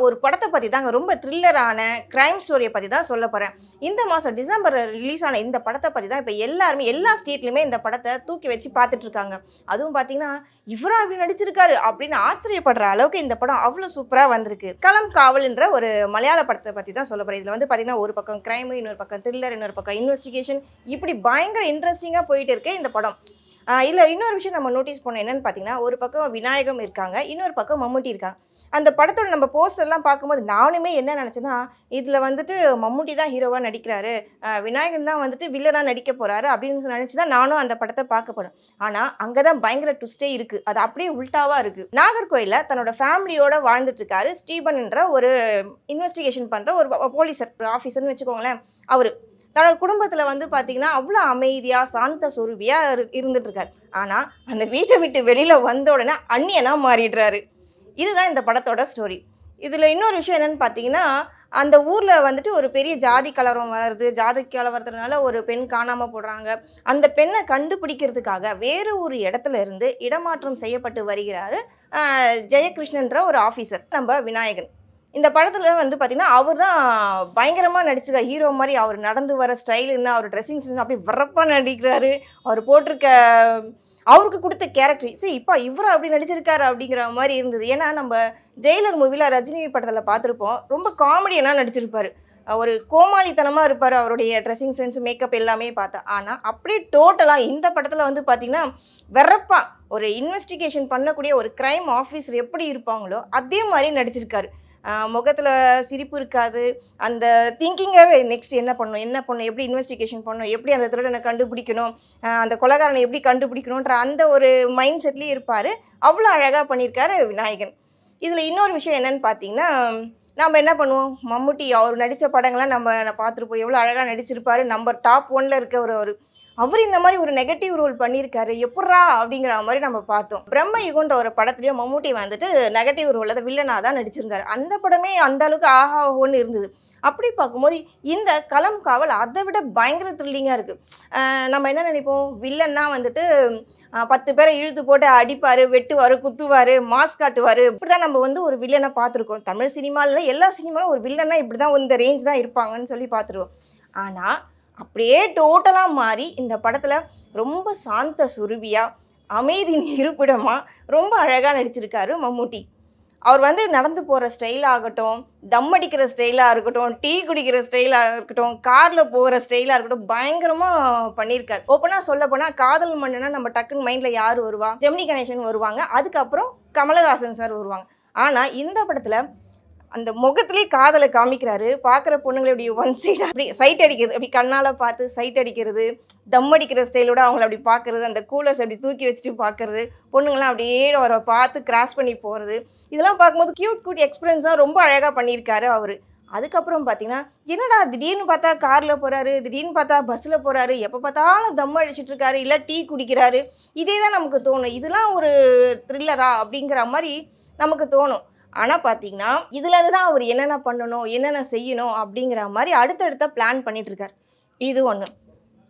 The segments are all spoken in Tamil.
ஒரு படத்தை பற்றி தாங்க ரொம்ப த்ரில்லரான கிரைம் ஸ்டோரியை பற்றி தான் சொல்ல போகிறேன். இந்த மாதம் டிசம்பர் ரிலீஸ் ஆன இந்த படத்தை பற்றி தான் இப்போ எல்லாருமே எல்லா ஸ்டேட்லையுமே இந்த படத்தை தூக்கி வச்சு பார்த்துட்டு இருக்காங்க. அதுவும் பார்த்தீங்கன்னா இவரா அப்படி நடிச்சிருக்காரு அப்படின்னு ஆச்சரியப்படுற அளவுக்கு இந்த படம் அவ்வளோ சூப்பராக வந்திருக்கு. களம் காவல்ன்ற ஒரு மலையாள படத்தை பற்றி தான் சொல்ல போகிறேன். இதில் வந்து பார்த்தீங்கன்னா ஒரு பக்கம் கிரைம், இன்னொரு பக்கம் த்ரில்லர், இன்னொரு பக்கம் இன்வெஸ்டிகேஷன், இப்படி பயங்கர இன்ட்ரெஸ்டிங்காக போயிட்டு இருக்கு இந்த படம். இதில் இன்னொரு விஷயம் நம்ம நோட்டீஸ் பண்ணோம் என்னன்னு பார்த்தீங்கன்னா, ஒரு பக்கம் விநாயகம் இருக்காங்க, இன்னொரு பக்கம் மம்முட்டி இருக்காங்க. அந்த படத்தோட நம்ம போஸ்டர்லாம் பார்க்கும்போது நானுமே என்ன நினச்சேன்னா, இதில் வந்துட்டு மம்முட்டி தான் ஹீரோவாக நடிக்கிறாரு, விநாயகன் தான் வந்துட்டு வில்லனாக நடிக்க போகிறாரு அப்படின்னு நினச்சி தான் நானும் அந்த படத்தை பார்க்க போனேன். ஆனால் அங்கே தான் பயங்கர ட்விஸ்டே இருக்குது. அது அப்படியே உல்ட்டாவாக இருக்குது. நாகர்கோயிலில் தன்னோட ஃபேமிலியோட வாழ்ந்துட்டு இருக்காரு ஸ்டீபன் என்ற ஒரு இன்வெஸ்டிகேஷன் பண்ணுற ஒரு போலீஸர் ஆஃபீஸர்னு வச்சுக்கோங்களேன். அவர் தன்னோட குடும்பத்தில் வந்து பார்த்தீங்கன்னா அவ்வளோ அமைதியாக சாந்த சொருபியாக இருந்துட்டுருக்காரு. ஆனால் அந்த வீட்டை விட்டு வெளியில் வந்த உடனே அந்நியனாக மாறிடுறாரு. இதுதான் இந்த படத்தோட ஸ்டோரி. இதில் இன்னொரு விஷயம் என்னென்னு பார்த்தீங்கன்னா, அந்த ஊரில் வந்துட்டு ஒரு பெரிய ஜாதி கலவரம் வருது. ஜாதி கலவரத்தினால ஒரு பெண் காணாமல் போடுறாங்க. அந்த பெண்ணை கண்டுபிடிக்கிறதுக்காக வேறு ஒரு இடத்துல இருந்து இடமாற்றம் செய்யப்பட்டு வருகிறாரு ஜெயகிருஷ்ணன்ற ஒரு ஆஃபீஸர், நம்ம விநாயகன். இந்த படத்தில் வந்து பார்த்திங்கன்னா அவர் தான் பயங்கரமாக நடிச்சிருக்கார். ஹீரோ மாதிரி அவர் நடந்து வர ஸ்டைல் என்ன, அவர் ட்ரெஸ்ஸிங் ஸ்டைல் அப்படி வரப்பாக நடிக்கிறாரு. அவர் போட்டிருக்க அவருக்கு கொடுத்த கேரக்டர் இப்போ இவர் அப்படி நடிச்சிருக்காரு அப்படிங்கிற மாதிரி இருந்தது. ஏன்னா நம்ம ஜெயிலர் மூவியில் ரஜினி படத்தில் பார்த்துருப்போம். ரொம்ப காமெடியனாக நடிச்சிருப்பார். ஒரு கோமாளித்தனமாக இருப்பார் அவருடைய ட்ரெஸ்ஸிங் சென்ஸ், மேக்கப் எல்லாமே பார்த்தா. ஆனால் அப்படியே டோட்டலாக இந்த படத்தில் வந்து பார்த்திங்கன்னா வெறப்பாக ஒரு இன்வெஸ்டிகேஷன் பண்ணக்கூடிய ஒரு க்ரைம் ஆஃபீஸர் எப்படி இருப்பாங்களோ அதே மாதிரி நடிச்சிருக்காரு. முகத்தில் சிரிப்பு இருக்காது. அந்த திங்கிங்காகவே நெக்ஸ்ட் என்ன பண்ணணும், எப்படி இன்வெஸ்டிகேஷன் பண்ணணும், எப்படி அந்த திருடனை கண்டுபிடிக்கணும், அந்த கொலைகாரனை எப்படி கண்டுபிடிக்கணுன்ற அந்த ஒரு மைண்ட் செட்லேயே இருப்பார். அவ்வளோ அழகாக பண்ணியிருக்காரு விநாயகன். இதில் இன்னொரு விஷயம் என்னென்னு பார்த்தீங்கன்னா, நம்ம என்ன பண்ணுவோம், மம்முட்டி அவர் நடித்த படங்கள்லாம் நம்ம பார்த்துருப்போம். எவ்வளோ அழகாக நடிச்சிருப்பார். நம்பர் டாப் 1ல் இருக்க அவர் இந்த மாதிரி ஒரு நெகட்டிவ் ரோல் பண்ணியிருக்காரு, எப்பட்றா அப்படிங்கிற மாதிரி நம்ம பார்த்தோம். பிரம்ம யுகன்ற ஒரு படத்துலையும் மம்முட்டி வந்துட்டு நெகட்டிவ் ரோலில் வில்லனாக தான் நடிச்சிருந்தார். அந்த படமே அந்த அளவுக்கு ஆஹா ஓன்னு இருந்தது. அப்படி பார்க்கும்போது இந்த களம் காவல் அதை விட பயங்கர த்ரில்லிங்காக இருக்குது. நம்ம என்ன நினைப்போம், வில்லன்னா வந்துட்டு 10 பேரை இழுத்து போட்டு அடிப்பார், வெட்டுவார், குத்துவார், மாஸ் காட்டுவார். இப்படி தான் நம்ம வந்து ஒரு வில்லனை பார்த்துருக்கோம். தமிழ் சினிமாவில் எல்லா சினிமாவில் ஒரு வில்லன்னா இப்படி தான் இந்த ரேஞ்ச் தான் இருப்பாங்கன்னு சொல்லி பார்த்துருவோம். ஆனால் அப்படியே டோட்டலாக மாறி இந்த படத்தில் ரொம்ப சாந்த சுருபியாக அமைதி இருப்பிடமாக ரொம்ப அழகாக நடிச்சிருக்காரு மம்முட்டி. அவர் வந்து நடந்து போகிற ஸ்டைலாக ஆகட்டும், தம் அடிக்கிற ஸ்டைலாக இருக்கட்டும், டீ குடிக்கிற ஸ்டைலாக இருக்கட்டும், காரில் போகிற ஸ்டைலாக இருக்கட்டும், பயங்கரமாக பண்ணியிருக்காரு. ஓப்பனாக சொல்ல போனால் காதல் மண்ணுனா நம்ம டக்குன்னு மைண்டில் யார் வருவா, ஜெமினி கணேசன் வருவாங்க, அதுக்கப்புறம் கமலஹாசன் சார் வருவாங்க. ஆனால் இந்த படத்தில் அந்த முகத்துலேயே காதலை காமிக்கிறாரு. பார்க்குற பொண்ணுங்களை இப்படி ஒன் சைடாக அப்படி சைட் அடிக்கிறது, அப்படி கண்ணால் பார்த்து சைட் அடிக்கிறது, தம் அடிக்கிற ஸ்டைலோட அவங்கள அப்படி பார்க்குறது, அந்த கூலர்ஸ் அப்படி தூக்கி வச்சுட்டு பார்க்குறது, பொண்ணுங்களாம் அப்படியே அவரை பார்த்து கிராஸ் பண்ணி போகிறது, இதெல்லாம் பார்க்கும்போது க்யூட் எக்ஸ்பீரியன்ஸாக ரொம்ப அழகாக பண்ணியிருக்காரு அவர். அதுக்கப்புறம் பார்த்தீங்கன்னா, என்னடா திடீர்னு பார்த்தா காரில் போகிறாரு, திடீர்னு பார்த்தா பஸ்ஸில் போகிறாரு, எப்போ பார்த்தாலும் தம் அடிச்சிட்ருக்காரு, இல்லை டீ குடிக்கிறாரு, இதே தான் நமக்கு தோணும். இதெல்லாம் ஒரு த்ரில்லரா அப்படிங்கிற மாதிரி நமக்கு தோணும். ஆனால் பார்த்தீங்கன்னா இதுலேருந்து தான் அவர் என்னென்ன பண்ணணும், என்னென்ன செய்யணும் அப்படிங்கிற மாதிரி அடுத்தடுத்த பிளான் பண்ணிகிட்ருக்கார். இது ஒன்று.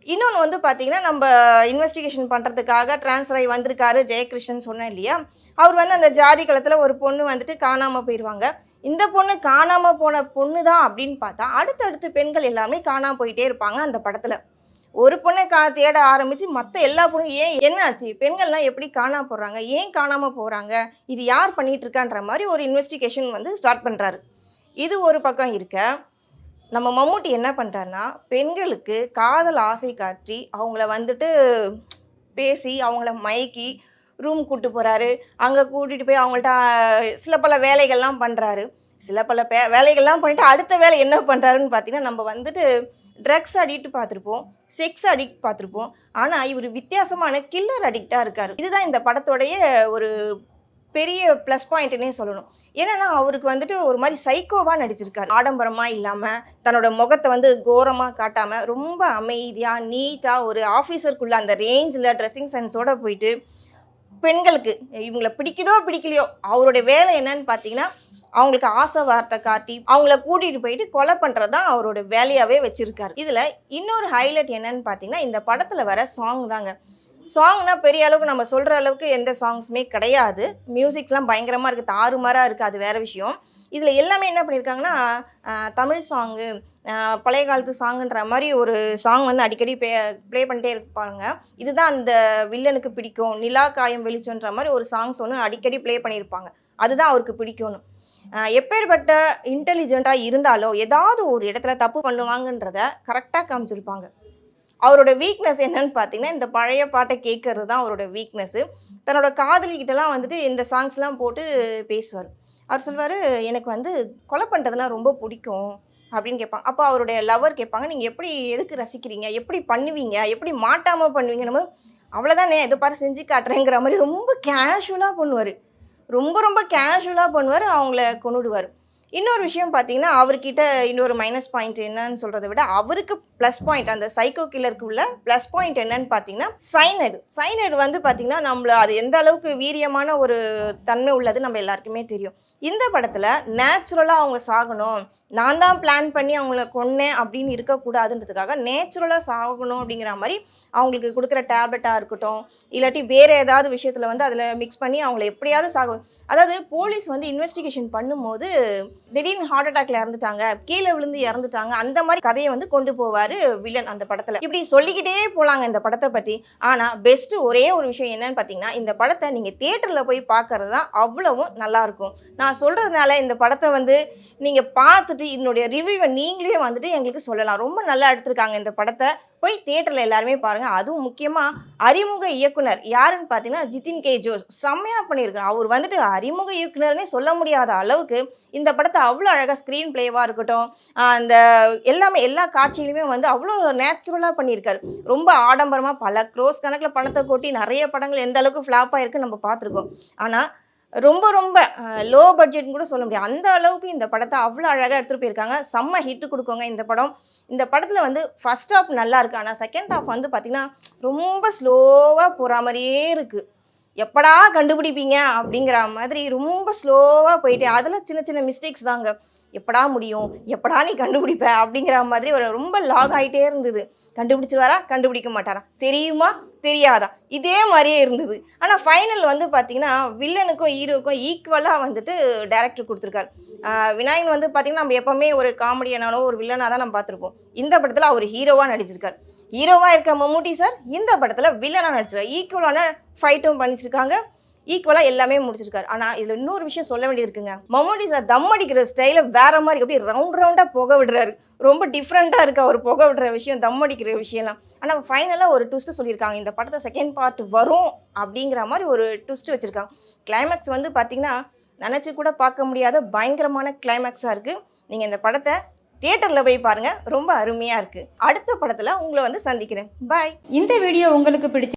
இன்னொன்று வந்து பார்த்திங்கன்னா, நம்ம இன்வெஸ்டிகேஷன் பண்ணுறதுக்காக ட்ரான்ஸ்ஃபர் ஆகி வந்திருக்காரு ஜெயகிருஷ்ணன் சொன்னேன் இல்லையா. அவர் வந்து அந்த ஜாதி களத்தில் ஒரு பொண்ணு வந்துட்டு காணாமல் போயிடுவாங்க. இந்த பொண்ணு காணாமல் போன பொண்ணு தான் அப்படின்னு பார்த்தா அடுத்தடுத்து பெண்கள் எல்லாமே காணாமல் போயிட்டே இருப்பாங்க அந்த படத்தில். ஒரு பொண்ணை தேட ஆரம்பித்து மற்ற எல்லா பொண்ணும் ஏன் என்ன ஆச்சு, பெண்கள்லாம் எப்படி காணாமல் போகிறாங்க, ஏன் காணாமல் போகிறாங்க, இது யார் பண்ணிகிட்டு இருக்கான்ற மாதிரி ஒரு இன்வெஸ்டிகேஷன் வந்து ஸ்டார்ட் பண்ணுறாரு. இது ஒரு பக்கம் இருக்க, நம்ம மம்முட்டி என்ன பண்ணுறாருன்னா, பெண்களுக்கு காதல் ஆசை காட்டி அவங்கள வந்துட்டு பேசி அவங்கள மயக்கி ரூம் கூப்பிட்டு போகிறாரு. அங்கே கூட்டிகிட்டு போய் அவங்கள்ட்ட சில பல வேலைகள்லாம் பண்ணுறாரு. சில பல வேலைகள்லாம் பண்ணிவிட்டு அடுத்த வேலை என்ன பண்ணுறாருன்னு பார்த்தீங்கன்னா, நம்ம வந்துட்டு ட்ரக்ஸ் அடிக்ட் பார்த்துருப்போம், செக்ஸ் அடிக்ட் பார்த்துருப்போம். ஆனால் இவர் வித்தியாசமான கில்லர் அடிக்டாக இருக்கார். இதுதான் இந்த படத்தோடைய ஒரு பெரிய ப்ளஸ் பாயிண்ட்டுன்னே சொல்லணும். ஏன்னா அவருக்கு வந்துட்டு ஒரு மாதிரி சைக்கோவாக நடிச்சிருக்காரு. ஆடம்பரமாக இல்லாமல், தன்னோட முகத்தை வந்து கோரமாக காட்டாமல், ரொம்ப அமைதியாக நீட்டாக ஒரு ஆஃபீஸருக்குள்ளே அந்த ரேஞ்சில் ட்ரெஸ்ஸிங் சென்ஸோடு போயிட்டு பெண்களுக்கு இவங்களை பிடிக்குதோ பிடிக்கலையோ அவருடைய வேலை என்னன்னு பார்த்தீங்கன்னா, அவங்களுக்கு ஆசை வார்த்தை காட்டி அவங்கள கூட்டிகிட்டு போயிட்டு கொலை பண்ணுறது தான் அவரோட வேலையாகவே வச்சுருக்காரு. இதில் இன்னொரு ஹைலைட் என்னன்னு பார்த்தீங்கன்னா, இந்த படத்தில் வர சாங் தாங்க. சாங்னால் பெரிய அளவுக்கு நம்ம சொல்கிற அளவுக்கு எந்த சாங்ஸுமே கிடையாது. மியூசிக்ஸ்லாம் பயங்கரமாக இருக்குது, தாறுமாறாக இருக்குது, அது வேறு விஷயம். இதில் எல்லாமே என்ன பண்ணியிருக்காங்கன்னா தமிழ் சாங்கு, பழைய காலத்து சாங்குன்ற மாதிரி ஒரு சாங் வந்து அடிக்கடி ப்ளே பண்ணிட்டே இருப்பாங்க. இதுதான் அந்த வில்லனுக்கு பிடிக்கும். நிலா காயம் வெளிச்சன்ற மாதிரி ஒரு சாங்ஸ் ஒன்று அடிக்கடி ப்ளே பண்ணியிருப்பாங்க. அதுதான் அவருக்கு பிடிக்கும்னு. எப்பேற்பட்ட இன்டெலிஜென்ட்டாக இருந்தாலோ ஏதாவது ஒரு இடத்துல தப்பு பண்ணுவாங்கன்றத கரெக்டாக காமிச்சிருப்பாங்க. அவரோட வீக்னஸ் என்னன்னு பார்த்தீங்கன்னா, இந்த பழைய பாட்டை கேட்கறது தான் அவரோட வீக்னஸ்ஸு. தன்னோட காதலிகிட்டலாம் வந்துட்டு இந்த சாங்ஸ்லாம் போட்டு பேசுவார். அவர் சொல்வார், எனக்கு வந்து கொலை பண்ணுறதுனா ரொம்ப பிடிக்கும் அப்படின்னு கேட்பாங்க. அப்போ அவருடைய லவர் கேட்பாங்க, நீங்கள் எப்படி எதுக்கு ரசிக்கிறீங்க, எப்படி பண்ணுவீங்க, எப்படி மாட்டாமல் பண்ணுவீங்கன்னு, அவ்வளோதானே இதோ பாரு செஞ்சு காட்டுறேங்கிற மாதிரி ரொம்ப கேஷுவலாக பண்ணுவார். ரொம்ப கேஷுவலாக பண்ணுவார், அவங்கள கொன்னுடுவார். இன்னொரு விஷயம் பார்த்தீங்கன்னா, அவர்கிட்ட இன்னொரு மைனஸ் பாயிண்ட் என்னன்னு சொல்கிறத விட, அவருக்கு ப்ளஸ் பாயிண்ட் அந்த சைக்கோ கில்லருக்கு உள்ள ப்ளஸ் பாயிண்ட் என்னன்னு பார்த்தீங்கன்னா, சைனைடு வந்து பார்த்தீங்கன்னா, நம்மள அது எந்த அளவுக்கு வீரியமான ஒரு தன்மை உள்ளது நம்ம எல்லாருக்குமே தெரியும். இந்த படத்தில் நேச்சுரலாக அவங்க சாகணும், நான் தான் பிளான் பண்ணி அவங்கள கொன்னேன் அப்படின்னு இருக்கக்கூடாதுன்றதுக்காக நேச்சுரலாக சாகணும் அப்படிங்கிற மாதிரி அவங்களுக்கு கொடுக்குற டேப்லெட்டாக இருக்கட்டும், இல்லாட்டி வேறு ஏதாவது விஷயத்தில் வந்து அதில் மிக்ஸ் பண்ணி அவங்கள எப்படியாவது அதாவது போலீஸ் வந்து இன்வெஸ்டிகேஷன் பண்ணும்போது திடீர்னு ஹார்ட் அட்டாக்ல இறந்துட்டாங்க, கீழே விழுந்து இறந்துட்டாங்க, அந்த மாதிரி கதையை வந்து கொண்டு போவார் வில்லன் அந்த படத்தில். இப்படி சொல்லிக்கிட்டே போகலாங்க இந்த படத்தை பற்றி. ஆனால் பெஸ்ட்டு ஒரே ஒரு விஷயம் என்னன்னு பார்த்தீங்கன்னா, இந்த படத்தை நீங்கள் தியேட்டரில் போய் பார்க்கறது தான் அவ்வளவும் நல்லாயிருக்கும். நான் சொல்கிறதுனால இந்த படத்தை வந்து நீங்கள் பார்த்துட்டு இதனுடைய ரிவ்யூவை நீங்களே வந்துட்டு எங்களுக்கு சொல்லலாம். ரொம்ப நல்லா எடுத்திருக்காங்க இந்த படத்தை, போய் தியேட்டரில் எல்லாருமே பாருங்கள். அதுவும் முக்கியமாக அறிமுக இயக்குனர் யாருன்னு பார்த்தீங்கன்னா ஜிதின் கே ஜோஸ் செம்மையாக பண்ணியிருக்காரு. அவர் வந்துட்டு அறிமுக இயக்குனர்னே சொல்ல முடியாத அளவுக்கு இந்த படத்தை அவ்வளோ அழகாக ஸ்க்ரீன் பிளேவாக இருக்கட்டும், அந்த எல்லாமே எல்லா காட்சியிலுமே வந்து அவ்வளோ நேச்சுரலாக பண்ணியிருக்காரு. ரொம்ப ஆடம்பரமாக பல க்ரோஸ் கணக்கில் பணத்தை கொட்டி நிறைய படங்கள் எந்த அளவுக்கு ஃப்ளாப் ஆகிருக்குன்னு நம்ம பார்த்துருக்கோம். ஆனால் ரொம்ப லோ பட்ஜெட்னு கூட சொல்ல முடியாது. அந்த அளவுக்கு இந்த படத்தை அவ்வளோ அழகாக எடுத்துகிட்டு போயிருக்காங்க. செம்ம ஹிட்டு கொடுக்குங்க இந்த படம். இந்த படத்தில் வந்து ஃபர்ஸ்ட் ஹாஃப் நல்லா இருக்குது, ஆனால் செகண்ட் ஹாஃப் வந்து பார்த்திங்கன்னா ரொம்ப ஸ்லோவாக போகிற மாதிரியே இருக்குது. எப்படா கண்டுபிடிப்பீங்க அப்படிங்கிற மாதிரி ரொம்ப ஸ்லோவாக போயிட்டு அதில் சின்ன மிஸ்டேக்ஸ் தாங்க. எப்படா முடியும், எப்படா நீ கண்டுபிடிப்ப அப்படிங்கிற மாதிரி ஒரு ரொம்ப லாக் ஆகிட்டே இருந்தது. கண்டுபிடிச்சிருவாரா, கண்டுபிடிக்க மாட்டாரா, தெரியுமா தெரியாதா, இதே மாதிரியே இருந்தது. ஆனால் ஃபைனல் வந்து பார்த்திங்கன்னா வில்லனுக்கும் ஹீரோவுக்கும் ஈக்குவலாக வந்துட்டு டைரக்டர் கொடுத்துருக்காரு. விநாயகன் வந்து பார்த்திங்கன்னா நம்ம எப்போவுமே ஒரு காமெடியனானோ ஒரு வில்லனாக தான் நம்ம பார்த்துருப்போம். இந்த படத்தில் அவர் ஹீரோவாக நடிச்சிருக்கார். ஹீரோவாக இருக்க மம்முட்டி சார் இந்த படத்தில் வில்லனாக நடிச்சிருக்காரு. ஈக்குவலான ஃபைட்டும் பண்ணிச்சிருக்காங்க, ஈக்குவலாக எல்லாமே முடிச்சிருக்காரு. ஆனால் இதில் இன்னொரு விஷயம் சொல்ல வேண்டியது இருக்குங்க. மம்முட்டி சார் தம் அடிக்கிற ஸ்டைலை வேறு மாதிரி அப்படியே ரவுண்டாக புகை விடுறாரு. ரொம்ப டிஃப்ரெண்ட்டாக இருக்குது அவர் புகை விடுற விஷயம், தம் அடிக்கிற விஷயம்லாம். ஆனால் ஃபைனலாக ஒரு ட்விஸ்ட்டு சொல்லியிருக்காங்க, இந்த படத்தை செகண்ட் பார்ட் வரும் அப்படிங்கிற மாதிரி ஒரு ட்விஸ்ட்டு வச்சுருக்காங்க. கிளைமேக்ஸ் வந்து பார்த்திங்கன்னா நினச்சி கூட பார்க்க முடியாத பயங்கரமான கிளைமேக்ஸாக இருக்குது. நீங்கள் இந்த படத்தை தியேட்டரில் போய் பாருங்கள், ரொம்ப அருமையாக இருக்குது. அடுத்த படத்தில் உங்களை வந்து சந்திக்கிறேன். பாய். இந்த வீடியோ உங்களுக்கு பிடிச்சி